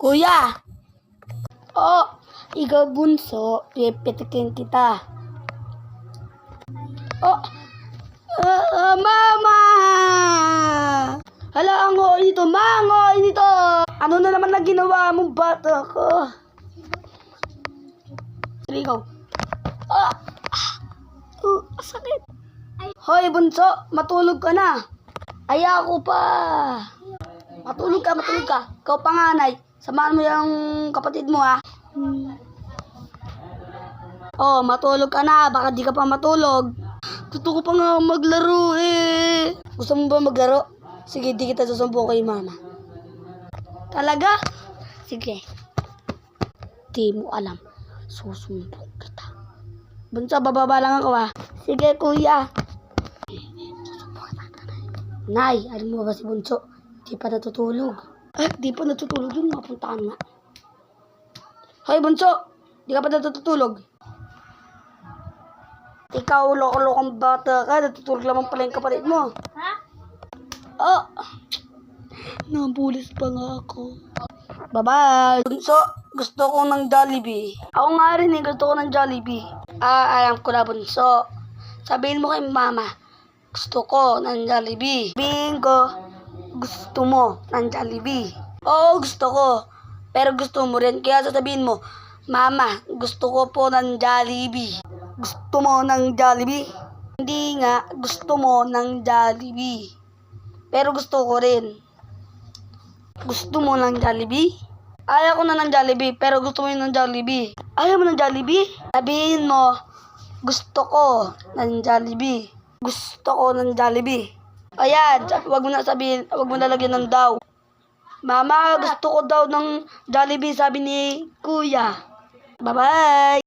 Kuya! Oh, ikaw bunso, pipitikin kita. Oh, mama! Hala, ang hoy nito, mangoy nito! Ano na naman na ginawa mong bata ko? Ikaw. Sakit. Hoy, bunso, matulog ka na. Ay, ako pa. Matulog ka. Ikaw panganay. Samahan mo yung kapatid mo, ha? Oh, matulog ka na. Baka di ka pa matulog. Gusto ko pa nga maglaro, eh. Gusto mo ba maglaro? Sige, di kita susumbong kay mama. Talaga? Sige. Di mo alam. Susumbong kita. Bunso, bababa lang ako, ha? Sige, kuya. Nay, alam mo ba si Bunso? Di pa natutulog. Di pa natutulog yun. Mapuntahan nga. Hoy, Bunso! Di ka pa natutulog. Ikaw, loko-lokong bata ka. Natutulog lamang pala yung kapatid mo. Ha? Oh! Nabulis pa nga ako. Bye-bye! Bunso, gusto ko ng Jollibee. Ako nga rin eh, gusto ko ng Jollibee. Alam ko na, Bunso. Sabihin mo kay mama, gusto ko ng Jollibee. Sabihin ko, gusto mo ng Jollibee. Oo, gusto ko. Pero gusto mo rin. Kaya sasabihin mo, mama, gusto ko po ng Jollibee. Gusto mo ng Jollibee? Hindi nga, gusto mo ng Jollibee. Pero gusto ko rin. Gusto mo ng Jollibee? Ayaw ko na ng Jollibee, pero gusto mo yun ng Jollibee. Ayaw mo ng Jollibee? Sabihin mo, gusto ko ng Jollibee. Gusto ko ng Jollibee. Ayan, wag mo na sabihin, wag mo na lagyan ng daw. Mama, gusto ko daw ng Jollibee, sabi ni Kuya. Bye-bye!